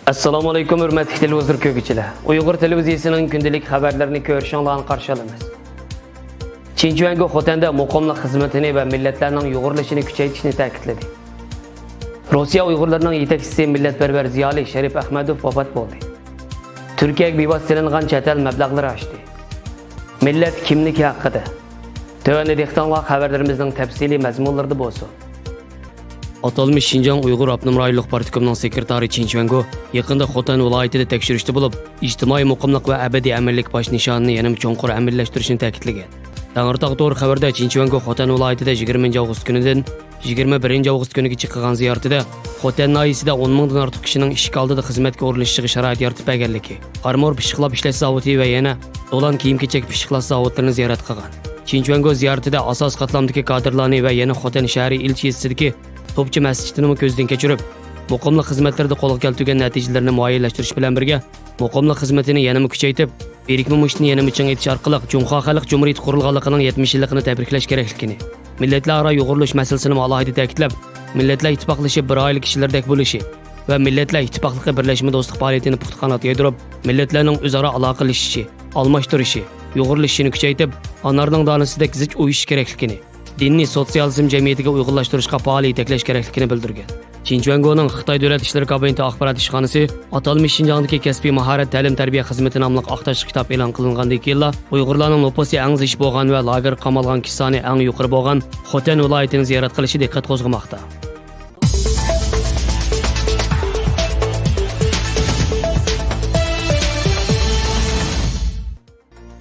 Assalomu alaykum hurmatli televizor ko'ruvchilar. Uyg'ur televiziyasining kundalik xabarlarini ko'rishinglarni qarshi olamiz. Chinchuanga Xotanda muqimlik xizmatini va millatlarning uyg'urlashini kuchaytirishni ta'kidladi. Rossiya uyg'urlarining yetakchisi millatparvar ziyoli Sharif Ahmadov vafot bo'ldi. Turkiyaga bevositalangan chet el mablag'lari oshdi. Millat kimligi haqida. Tövəndə dehqonlar xabarlarimizning tafsiliy mazmunlarida bo'lsin. Atalmış Şinjan Uyghur Abnum Rayonluq Partikomining sekretari Chinchuanga yaqinda Xotan viloyatida tekshirishda bo'lib, ijtimoiy muqimlik va abadiy amirlik bosh nishonini yana cho'nqur amallashtirishni ta'kidlagan. Tangirtaq to'g'ri xabarda Chinchuanga Xotan viloyatida 20-avgust kunidan 21-avgust kunigacha qilgan ziyoratida Xotan noyisida 10 mingdan ortiq kishining ishga oldida xizmatga o'rnatishiga sharoit yaratib berganligi, qarmor pishiqlab ishlash zavodi va yana do'lan kiyim-kechak pishiqlash zavodlarini ziyorat qilgan. Chinchuanga ziyoratida asos qatlamdagi kadrlarni va yana Xotan shahri ilchisidagi Topçu masjidini ko'zdan kechirib, muqimlik xizmatlarida qo'lga keltirgan natijalarni muayyanlashtirish bilan birga, muqimlik xizmatini yanada kuchaytirib, berikma mushni yanada ching etish orqali Junxo Xalq Jumhuriyati qurilganligining 70 yilligini tabriklash kerakligini, millatlararo uyg'urlash masalasini alohida ta'kidlab, millatlar ittifoqlashib bir oila kishilardek bo'lishi va millatlar ittifoqligi birlashma do'stlik faoliyatini puxta qanot yaydirib, millatlarning o'zaro aloqalashishi, almashtirishi, uyg'urlashishini kuchaytirib, onlarning donasidek zich o'yish kerakligini, dinni sotsializm jamiyatiga uyg'unlashtirishga faol yetaklash kerakligini bildirgan. Chinchuangoning Xitoy davlat ishlari kabineti axborot ishxonasi atalmış Şinjandagi kasbiy mahorat ta'lim-tarbiya xizmati nomli aqtash kitob e'lon qilingandan keyin Uyg'urlarning nupusi eng zich bo'lgan va lager qamalgan kishi soni eng yuqori bo'lgan Xotan viloyatini ziyorat qilishi diqqat qo'zg'amoqda.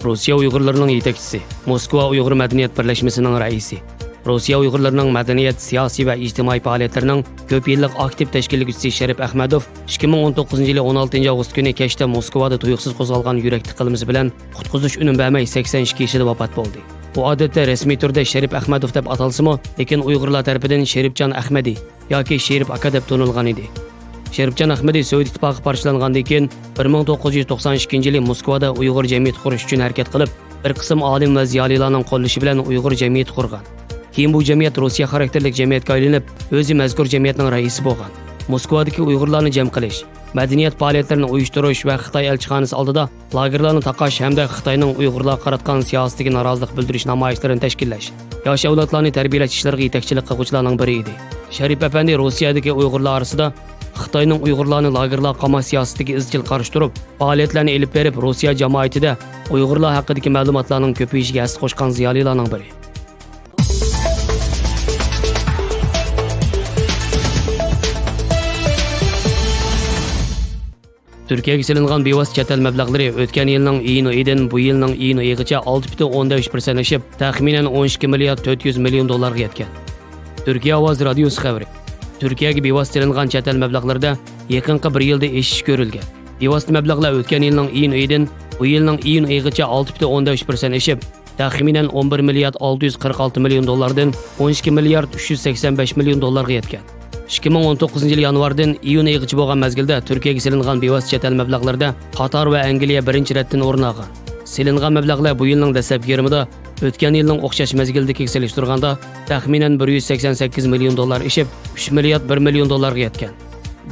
Rossiya Uyg'urlarining yetakchisi, Moskva Uyg'ur madaniyat birlashmasining raisi, Rossiya Uyg'urlarining madaniyat, siyosiy va ijtimoiy faoliyatlarining ko'p yillik aktiv tashkilotchisi Sharif Ahmadov 2019-yil 16-avgust kuni kechda Moskvada tuyuqsiz qo'zg'algan yurak tiqilmasi bilan qutqizish unum bermay 82 yoshida vafot bo'ldi. Bu odatda rasmiy turda Sharif Ahmadov deb atalsa-mu, lekin Uyg'urlar tarafidan Sharifjon Ahmadi yoki Sharif aka deb tanilgan edi. Sharifjon Ahmadi Sovet ittifoqi parchalangandan keyin 1992-yili Moskvada Uyg'ur jamiyati qurish uchun harakat qilib, bir qism olim va ziyolilarning qo'llashi bilan Uyg'ur jamiyati qurgan. Keyin bu jamiyat Rossiya xarakterlik jamiyatga aylanib, o'zi mazkur jamiyatning raisi bo'lgan. Moskvadagi Uyg'urlarni jam qilish, madaniyat faoliyatlarini uyushtirish va Xitoy elchixonasi oldida lagerlarni taqash hamda Xitoyning Uyg'urlarga qaratgan siyosatiga norozilik bildirish namoyishlarini tashkillash, yosh avlodlarni tarbiyalash ishlariga yetakchilik qiluvchilarning biri edi. Sharif afandi Rossiyadagi Uyg'urlar orasida Xitoyning Uyg'urlarni lagerlar qamash siyosatiga izchil qarshi turib, faoliyatlarni elib berib, Rossiya jamoatida Uyg'urlar haqidagi ma'lumotlarning ko'payishiga hissa qo'shgan ziyolilarning biri. Turkiyaga silingan bevosita chet el mablag'lari o'tgan yilning iyun oyidan bu yilning iyun oyigacha 6,3% oshib, taxminan 12 milliard 400 million dollarga yetgan. Turkiya ovoz radiosi xabari. Turkiyaga bevosita silingan chet el mablag'larida yaqinqi bir yilda eshish ko'rilgan. Bevosita mablag'lar o'tgan yilning iyun oyidan bu yilning iyun oyigacha 6,3% oshib, taxminan 11 milliard 646 million dollardan 12 milliard 385 million dollarga yetgan. 2019-yil yanvardan iyun oyigacha bo'lgan mezgilda Turkiyaga silingan bevosita chet el mablag'larida Qatar va Angliya birinchi ratdan o'rin olgan. Silingan mablag'lar bu yilning dastlabki yarmida o'tgan yilning o'xshash mezgildagi solishtirganda taxminan 188 million dollar ishib, 3 milliard 1 million dollarga yetgan.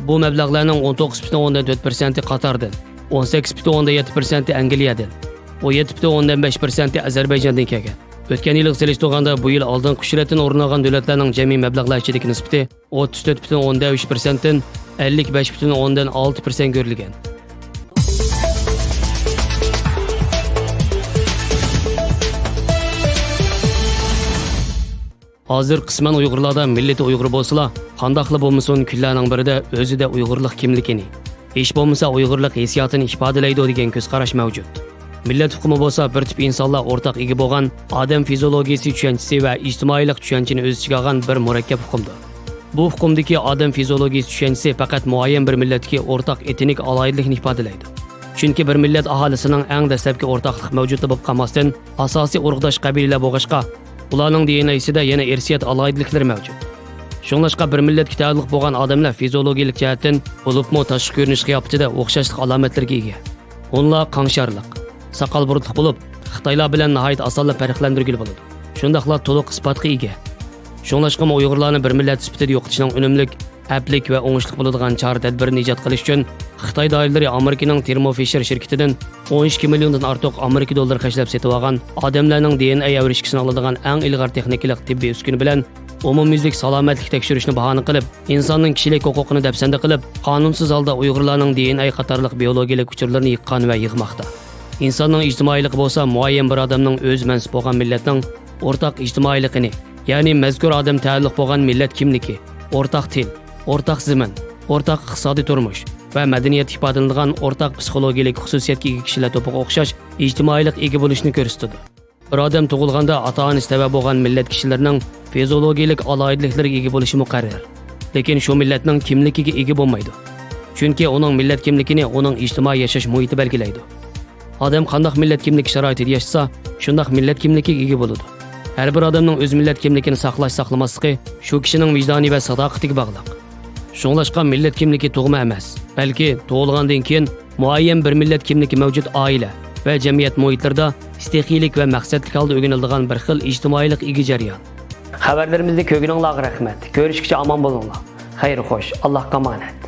Bu mablag'larning 19,4% Qatardan, 18,7% Angliyadan, 17,5% Ozarbayjondan kelgan. O'tgan yil solishtirganda bu yil oldingi qushratdan o'rin olgan davlatlarning jami mablag'lar ichidagi nisbati 34,3% dan 55,6% ko'rilgan. Hozir qisman Uyg'urlarda millati Uyg'ur bo'lsa, qandoqli bo'lmasin kunlarning birida o'zida Uyg'urlik kimligini, hech bo'lmasa Uyg'urlik hissiyotini ifodalaydi degan ko'z qarash mavjud. Millat huquqi bo'lsa bir tip insonlar o'rtaq ega bo'lgan odam fiziologiyasi tushunchasi va ijtimoiylik tushunchini o'z ichiga olgan bir murakkab huquqdir. Bu huquqdagi odam fiziologiyasi tushunchasi faqat muayyan bir millatga o'rtaq etnik aloyidlikni ifodalaydi. Chunki bir millat aholisining eng dastlabki o'rtaqlik mavjud bo'lib qolmasdan, asosiy urug'dosh qabilalar bo'lg'achqa, ularning DNA'sida yana irsiyat aloyidliklar mavjud. Shunlashqa bir millatga taalluq bo'lgan odamlar fiziologik jihatdan bo'libmi tashqi ko'rinish qiyofatida o'xshashlik alomatlarga ega. Onlar qanşarliq, saqal burutliq bo'lib, Xitoylar bilan nihoyat osonla farqlantirgili bo'ladi. Shundaqla to'liq isbotga ega. Shunlashqa Uyg'urlarni bir millat sifatida yo'qotishning unumlik әплік və оңышлық bo'ladigan chora-tadbirni ijod qilish uchun Xitoy doiralari Amerikaning Thermo Fisher shirkatidan 12 milliondan ortiq Amerika dollari xərcləb setib olgan odamlarning DNA avrishkisini oladigan eng ilg'or texnikalik tibbiy uskuna bilan umumyuzlik salomatlik tekshirishni bahona qilib, insonning kishilik huquqini dafsanda qilib, qonunsiz holda Uyg'urlarning DNA qatorliq biologiyalik uchurlarini yiqqan va yig'moqda. İnsanның ijtimoiyligi bo'lsa, muayyan bir odamning o'z mansub bo'lgan millatning o'rtaq ijtimoiyligini, ya'ni mazkur odam taalluq bo'lgan millat kimligi, o'rtaq til, o'rtaq zamin, o'rtaq iqtisodiy turmush va madaniyat ifodalanadigan o'rtaq psixologik xususiyatga ega kishilar to'piga o'xshash ijtimoiylik ega bo'lishini ko'rsatadi. Bir odam tug'ilganda ota-onasi sabab bo'lgan millat kishilarining fiziologik aloyidliklariga ega bo'lishi muqarrar. Lekin shu millatning kimligiga ega bo'lmaydi. Chunki uning millat kimligini uning ijtimoiy yashash muhiti belgilaydi. Odam qanday millat kimlik sharoitida yashasa, shunday millat kimligiga ega bo'ladi. Har bir odamning o'z millat kimligini saqlash-saqlamasligi shu kishining vijdoni va sadoqatiga bog'liq. Shunglashqa millat kimligi tug'ma emas, balki tug'ilgandan keyin muayyan bir millat kimligi mavjud oila va jamiyat muhitlarida istiqiylik va maqsadli holda o'rganiladigan bir xil ijtimoiylik ega jarayon. Xabarlarimizni ko'rganingizga rahmat. Ko'rishguncha omon bo'linglar. Xayr xo'sh, Allohga omonat.